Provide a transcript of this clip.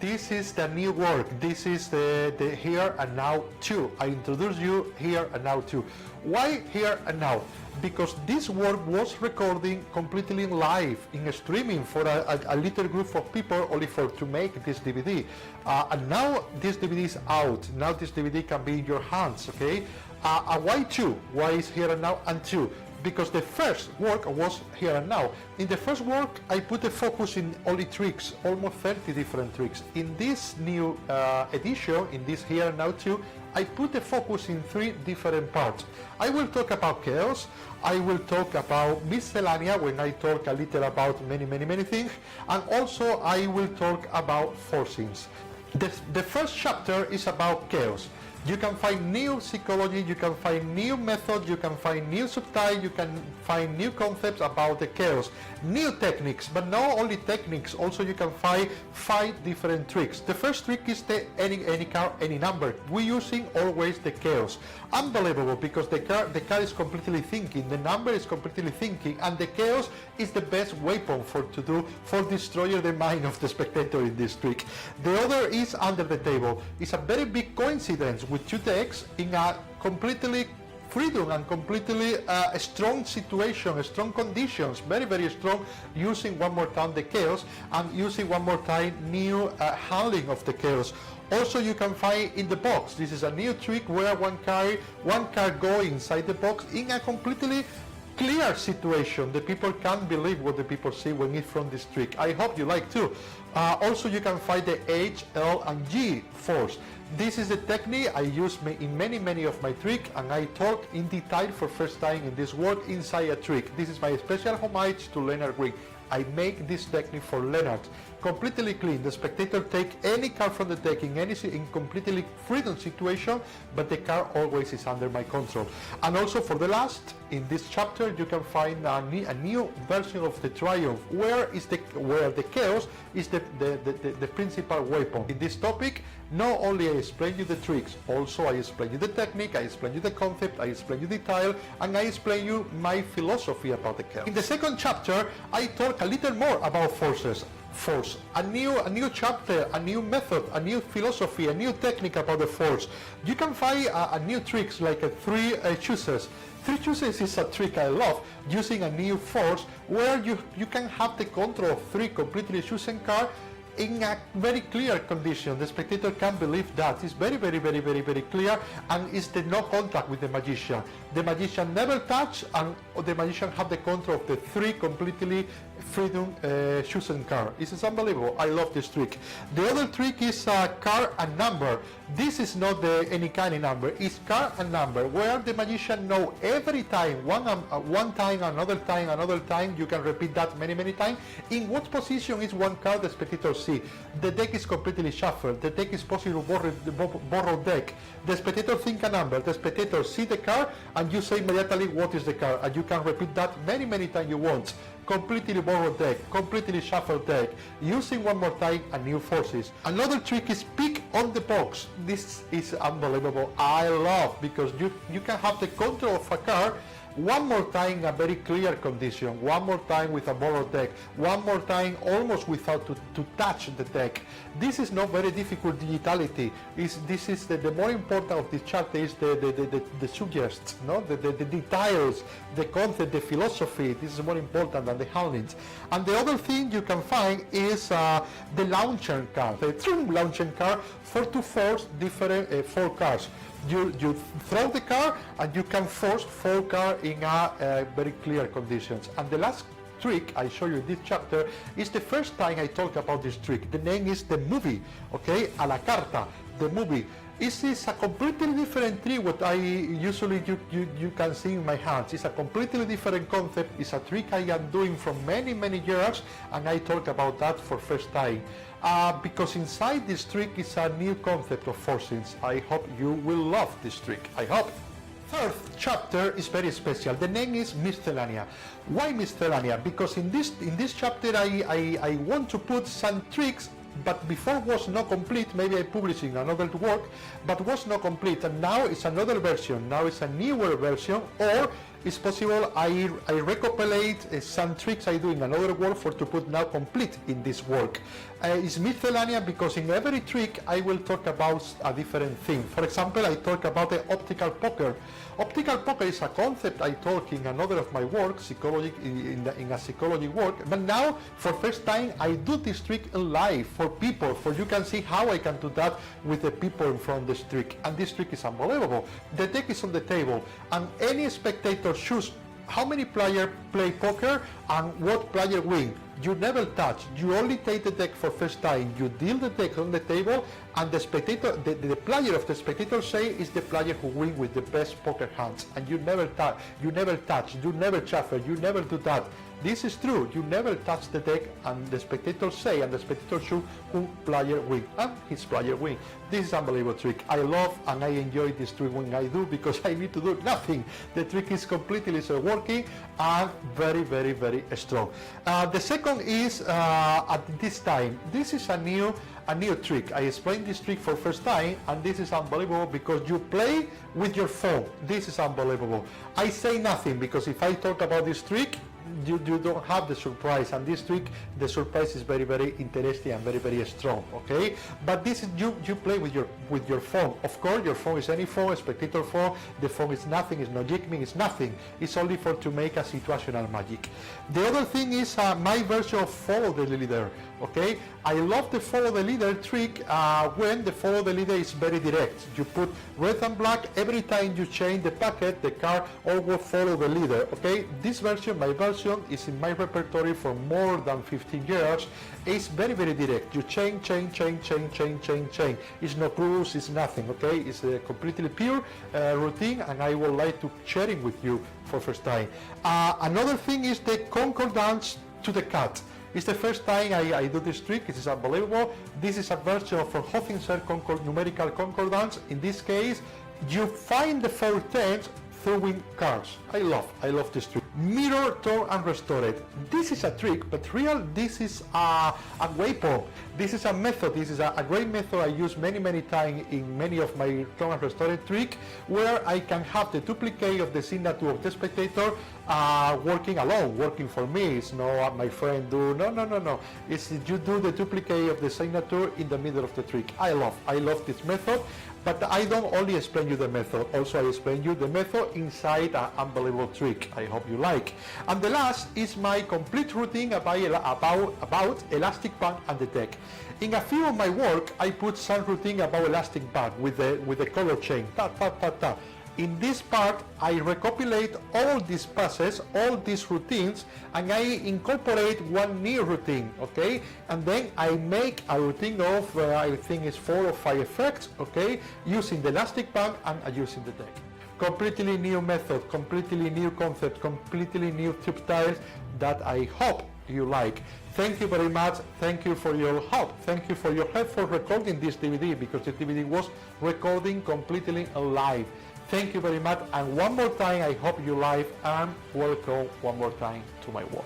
this is the new work. This is the here and now 2. I introduce you here and now 2. Why here and now? Because this work was recording completely live in streaming for a little group of people, only to make this DVD. And now this DVD is out. Now this DVD can be in your hands, okay? Why 2? Why is here and now and 2? Because the first work was here and now. In the first work, I put a focus in only tricks, almost 30 different tricks. In this new edition, in this here and now 2, I put a focus in 3 different parts. I will talk about chaos, I will talk about miscellanea when I talk a little about many things, and also I will talk about forcings. The first chapter is about chaos. You can find new psychology, you can find new methods, you can find new subtype, you can find new concepts about the chaos, new techniques, but not only techniques, also you can find 5 different tricks. The first trick is the any card, any number. We're using always the chaos. Unbelievable, because the card is completely thinking, the number is completely thinking, and the chaos is the best weapon for destroying the mind of the spectator in this trick. The other is under the table. It's a very big coincidence with 2 decks in a completely freedom and completely strong situation, strong conditions, very strong, using one more time the chaos and using one more time new handling of the chaos. Also you can find in the box, this is a new trick where one card go inside the box in a completely clear situation. The people can't believe what the people see when it's from this trick. I hope you like too. Also you can find the H, L and G force. This is the technique I use in many of my tricks, and I talk in detail for first time in this work inside a trick. This is my special homage to Leonard Green. I make this technique for Leonard. Completely clean. The spectator take any card from the deck in completely freedom situation, but the card always is under my control. And also for the last, in this chapter, you can find a new version of the Triumph, where the chaos is the principal weapon. In this topic, not only I explain you the tricks, also I explain you the technique, I explain you the concept, I explain you the detail, and I explain you my philosophy about the chaos. In the second chapter, I talk a little more about forces. Force, a new chapter, a new method, a new philosophy, a new technique about the force. You can find a new tricks like 3 chooses. 3 chooses is a trick I love, using a new force where you can have the control of 3 completely chosen cards in a very clear condition. The spectator can't believe that. It's very clear, and it's the no contact with the magician. The magician never touch, and the magician have the control of the 3 completely freedom chosen card. This is unbelievable. I love this trick. The other trick is card and number. This is not any kind of number. It's card and number, where the magician know every time, one time, another time. You can repeat that many times. In what position is one card the spectator see? The deck is completely shuffled. The deck is possible borrow deck. The spectator think a number. The spectator see the card, and you say immediately what is the card, and you can repeat that many times you want. Completely borrowed deck, completely shuffled deck, using one more time a new forces. Another trick is pick on the box. This is unbelievable. I love, because you can have the control of a card one more time in a very clear condition, one more time with a borrowed deck, one more time almost without to touch the deck. This is not very difficult digitality. This is the more important of this chapter is the suggests, no? the details, the concept, the philosophy. This is more important than the handlings. And the other thing you can find is the launcher card, the true launcher card to force different 4 cards. You throw the card and you can force 4 cards in a very clear conditions. And the last trick I show you in this chapter is the first time I talk about this trick. The name is the movie, okay? A la carta, the movie. This is a completely different trick what I usually you can see in my hands. It's a completely different concept. It's a trick I am doing from many years, and I talk about that for first time. Because inside this trick is a new concept of forcings. I hope you will love this trick. I hope. Third chapter is very special. The name is Miscellanea. Why Miscellanea? Because in this chapter I want to put some tricks, but before was not complete. Maybe I publishing another work, but was not complete, and now it's another version. Now it's a newer version, or it's possible I recopilate some tricks I do in another work to put now complete in this work. is Miscellanea because in every trick I will talk about a different thing. For example, I talk about the optical poker. Optical poker is a concept I talk in another of my work, psychology, in a psychology work, but now for first time I do this trick in live for people, for you can see how I can do that with the people in front of this trick, and this trick is unbelievable. The deck is on the table and any spectator choose how many players play poker and what player win. You never touch, you only take the deck for first time, you deal the deck on the table, and the spectator, the player of the spectator say is the player who win with the best poker hands, and you never touch, you never shuffle, you never do that. This is true, you never touch the deck and the spectator say, and the spectator show who player win, and his player win. This is an unbelievable trick. I love and I enjoy this trick when I do because I need to do nothing. The trick is completely working and very, very, very strong. The second is at this time, this is a new trick. I explained this trick for first time and this is unbelievable because you play with your phone. This is unbelievable. I say nothing because if I talk about this trick, you don't have the surprise, and this trick, the surprise is very, very interesting and very, very strong. Okay, but this is you play with your phone. Of course, your phone is any phone, a spectator phone. The phone is nothing, it's no jigging, it's nothing. It's only for to make a situational magic. The other thing is my version of follow the leader. Okay, I love the follow the leader trick when the follow the leader is very direct. You put red and black every time you change the packet, the card always follow the leader. Okay, this version, my version, is in my repertoire for more than 15 years. It's very, very direct. You change. It's no clues, it's nothing. Okay, it's a completely pure routine, and I would like to share it with you for first time. Another thing is the concordance to the cat. It's the first time I do this trick. It is unbelievable. This is a version of Hoffinser numerical concordance. In this case, you find the 4 tens throwing cards. I love this trick. Mirror, turn and restore it. This is a trick, but this is a weapon. This is a method. This is a great method I use many times in many of my turn and restore it trick, where I can have the duplicate of the signature of the spectator working alone, working for me. It's not my friend do. No. It's you do the duplicate of the signature in the middle of the trick. I love this method. But I don't only explain you the method, also I explain you the method inside an unbelievable trick. I hope you like. And the last is my complete routine about elastic band and the deck. In a few of my work, I put some routine about elastic band with the color chain. Ta. In this part, I recopilate all these passes, all these routines, and I incorporate one new routine, okay? And then I make a routine of, I think it's 4 or 5 effects, okay? Using the elastic band and using the deck. Completely new method, completely new concept, completely new tip styles that I hope you like. Thank you very much. Thank you for your help. Thank you for your help for recording this DVD, because the DVD was recording completely live. Thank you very much, and one more time I hope you like, and welcome one more time to my work.